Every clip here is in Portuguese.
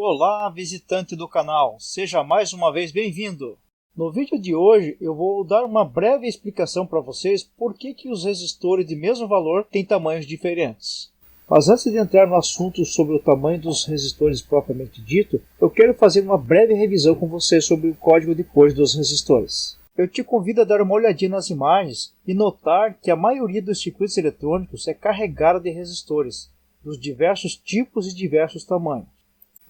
Olá, visitante do canal, seja mais uma vez bem-vindo! No vídeo de hoje eu vou dar uma breve explicação para vocês por que os resistores de mesmo valor têm tamanhos diferentes. Mas antes de entrar no assunto sobre o tamanho dos resistores propriamente dito, eu quero fazer uma breve revisão com vocês sobre o código de cores dos resistores. Eu te convido a dar uma olhadinha nas imagens e notar que a maioria dos circuitos eletrônicos é carregada de resistores, dos diversos tipos e diversos tamanhos.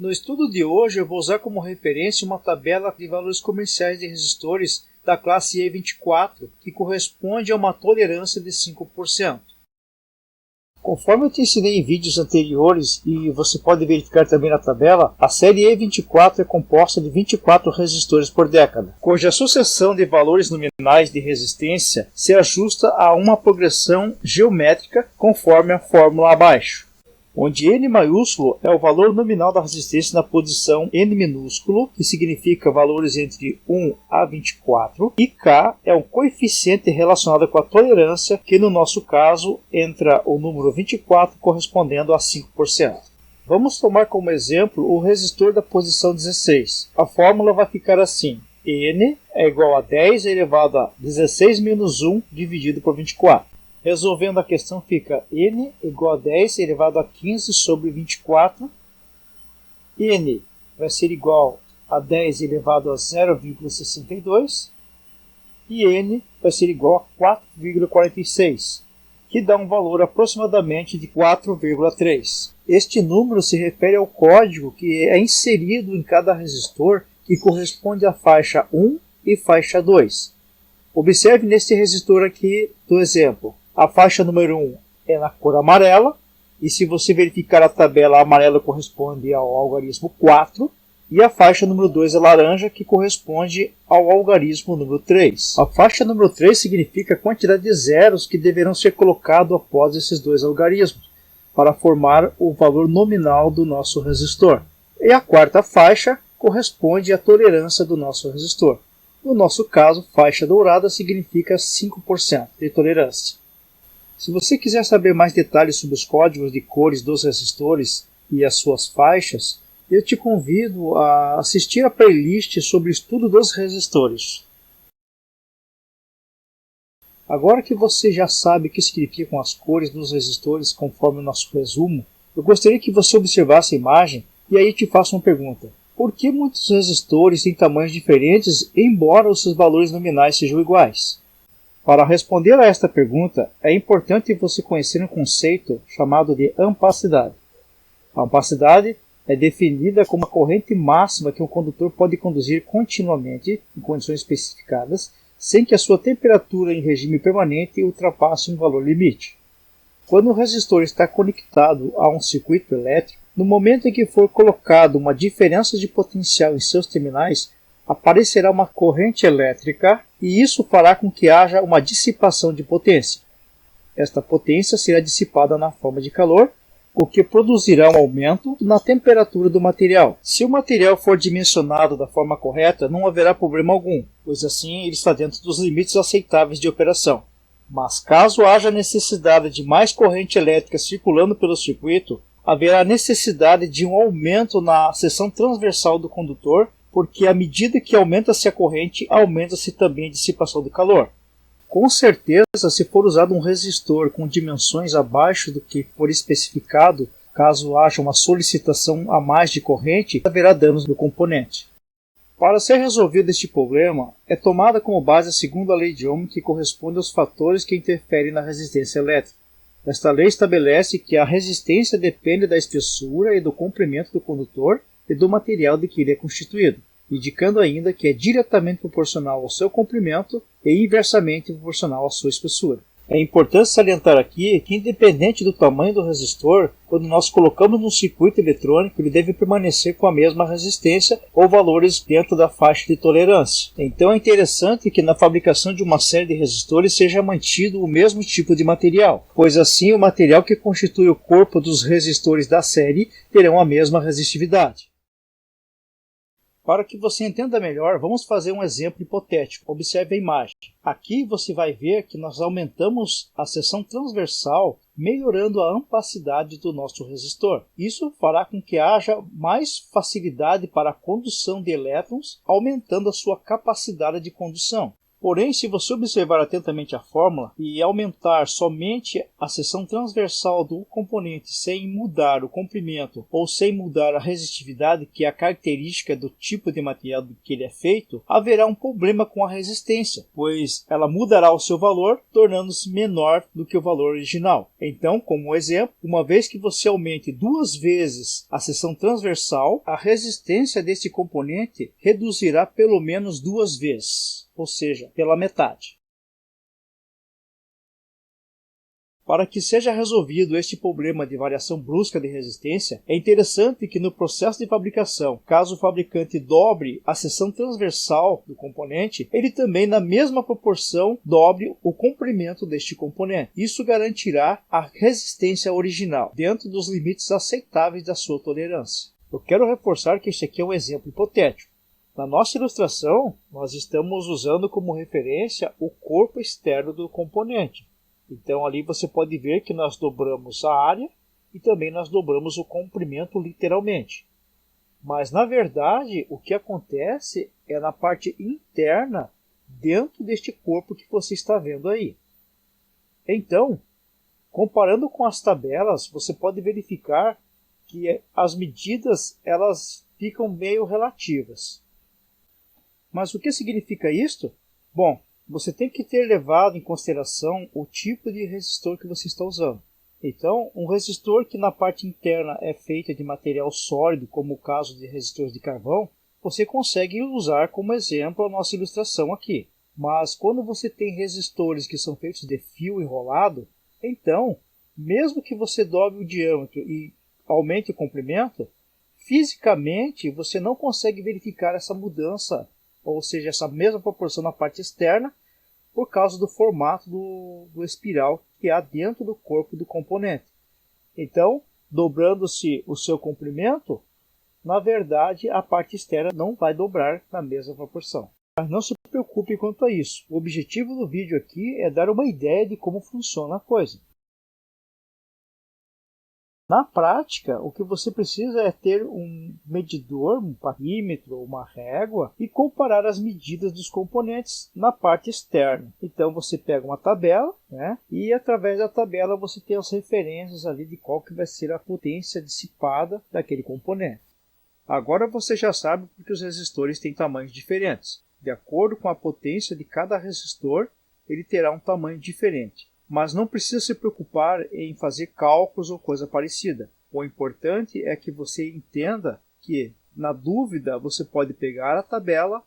No estudo de hoje eu vou usar como referência uma tabela de valores comerciais de resistores da classe E24, que corresponde a uma tolerância de 5%. Conforme eu te ensinei em vídeos anteriores, e você pode verificar também na tabela, a série E24 é composta de 24 resistores por década, cuja sucessão de valores nominais de resistência se ajusta a uma progressão geométrica conforme a fórmula abaixo, onde N maiúsculo é o valor nominal da resistência na posição N minúsculo, que significa valores entre 1 a 24, e K é o coeficiente relacionado com a tolerância, que no nosso caso entra o número 24 correspondendo a 5%. Vamos tomar como exemplo o resistor da posição 16. A fórmula vai ficar assim: N é igual a 10 elevado a 16 menos 1 dividido por 24. Resolvendo a questão fica N igual a 10 elevado a 15 sobre 24. N vai ser igual a 10 elevado a 0,62. E N vai ser igual a 4,46, que dá um valor aproximadamente de 4,3. Este número se refere ao código que é inserido em cada resistor, que corresponde à faixa 1 e faixa 2. Observe neste resistor aqui do exemplo. A faixa número 1 é na cor amarela, e se você verificar a tabela, a amarela corresponde ao algarismo 4, e a faixa número 2 é laranja, que corresponde ao algarismo número 3. A faixa número 3 significa a quantidade de zeros que deverão ser colocados após esses dois algarismos, para formar o valor nominal do nosso resistor. E a quarta faixa corresponde à tolerância do nosso resistor. No nosso caso, faixa dourada significa 5% de tolerância. Se você quiser saber mais detalhes sobre os códigos de cores dos resistores e as suas faixas, eu te convido a assistir a playlist sobre o estudo dos resistores. Agora que você já sabe o que significam as cores dos resistores conforme o nosso resumo, eu gostaria que você observasse a imagem e aí te faço uma pergunta. Por que muitos resistores têm tamanhos diferentes, embora os seus valores nominais sejam iguais? Para responder a esta pergunta, é importante você conhecer um conceito chamado de ampacidade. A ampacidade é definida como a corrente máxima que um condutor pode conduzir continuamente, em condições especificadas, sem que a sua temperatura em regime permanente ultrapasse um valor limite. Quando o resistor está conectado a um circuito elétrico, no momento em que for colocado uma diferença de potencial em seus terminais, aparecerá uma corrente elétrica e isso fará com que haja uma dissipação de potência. Esta potência será dissipada na forma de calor, o que produzirá um aumento na temperatura do material. Se o material for dimensionado da forma correta, não haverá problema algum, pois assim ele está dentro dos limites aceitáveis de operação. Mas caso haja necessidade de mais corrente elétrica circulando pelo circuito, haverá necessidade de um aumento na seção transversal do condutor, porque à medida que aumenta-se a corrente, aumenta-se também a dissipação do calor. Com certeza, se for usado um resistor com dimensões abaixo do que for especificado, caso haja uma solicitação a mais de corrente, haverá danos no componente. Para ser resolvido este problema, é tomada como base a segunda lei de Ohm, que corresponde aos fatores que interferem na resistência elétrica. Esta lei estabelece que a resistência depende da espessura e do comprimento do condutor e do material de que ele é constituído, indicando ainda que é diretamente proporcional ao seu comprimento e inversamente proporcional à sua espessura. É importante salientar aqui que, independente do tamanho do resistor, quando nós colocamos no circuito eletrônico, ele deve permanecer com a mesma resistência ou valores dentro da faixa de tolerância. Então é interessante que na fabricação de uma série de resistores seja mantido o mesmo tipo de material, pois assim o material que constitui o corpo dos resistores da série terão a mesma resistividade. Para que você entenda melhor, vamos fazer um exemplo hipotético. Observe a imagem. Aqui você vai ver que nós aumentamos a seção transversal, melhorando a amplacidade do nosso resistor. Isso fará com que haja mais facilidade para a condução de elétrons, aumentando a sua capacidade de condução. Porém, se você observar atentamente a fórmula e aumentar somente a seção transversal do componente sem mudar o comprimento ou sem mudar a resistividade, que é a característica do tipo de material que ele é feito, haverá um problema com a resistência, pois ela mudará o seu valor, tornando-se menor do que o valor original. Então, como exemplo, uma vez que você aumente 2 vezes a seção transversal, a resistência deste componente reduzirá pelo menos 2 vezes. Ou seja, pela metade. Para que seja resolvido este problema de variação brusca de resistência, é interessante que no processo de fabricação, caso o fabricante dobre a seção transversal do componente, ele também na mesma proporção dobre o comprimento deste componente. Isso garantirá a resistência original, dentro dos limites aceitáveis da sua tolerância. Eu quero reforçar que este aqui é um exemplo hipotético. Na nossa ilustração, nós estamos usando como referência o corpo externo do componente. Então ali você pode ver que nós dobramos a área e também nós dobramos o comprimento literalmente. Mas na verdade o que acontece é na parte interna dentro deste corpo que você está vendo aí. Então, comparando com as tabelas, você pode verificar que as medidas elas ficam meio relativas. Mas o que significa isto? Bom, você tem que ter levado em consideração o tipo de resistor que você está usando. Então, um resistor que na parte interna é feito de material sólido, como o caso de resistores de carvão, você consegue usar como exemplo a nossa ilustração aqui. Mas quando você tem resistores que são feitos de fio enrolado, então, mesmo que você dobre o diâmetro e aumente o comprimento, fisicamente você não consegue verificar essa mudança, ou seja, essa mesma proporção na parte externa, por causa do formato do espiral que há dentro do corpo do componente. Então, dobrando-se o seu comprimento, na verdade a parte externa não vai dobrar na mesma proporção. Mas não se preocupe quanto a isso. O objetivo do vídeo aqui é dar uma ideia de como funciona a coisa. Na prática, o que você precisa é ter um medidor, um parâmetro, uma régua e comparar as medidas dos componentes na parte externa. Então você pega uma tabela, né, e através da tabela você tem as referências ali de qual que vai ser a potência dissipada daquele componente. Agora você já sabe porque os resistores têm tamanhos diferentes. De acordo com a potência de cada resistor, ele terá um tamanho diferente. Mas não precisa se preocupar em fazer cálculos ou coisa parecida. O importante é que você entenda que, na dúvida, você pode pegar a tabela,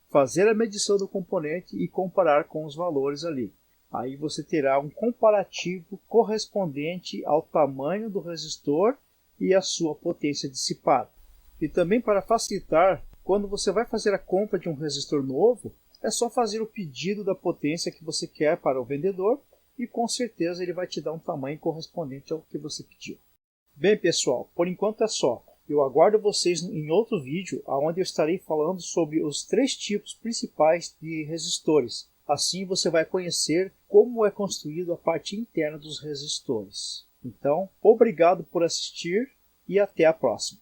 fazer a medição do componente e comparar com os valores ali. Aí você terá um comparativo correspondente ao tamanho do resistor e à sua potência dissipada. E também para facilitar, quando você vai fazer a compra de um resistor novo, é só fazer o pedido da potência que você quer para o vendedor, e com certeza ele vai te dar um tamanho correspondente ao que você pediu. Bem pessoal, por enquanto é só. Eu aguardo vocês em outro vídeo onde eu estarei falando sobre os 3 tipos principais de resistores. Assim você vai conhecer como é construído a parte interna dos resistores. Então, obrigado por assistir e até a próxima.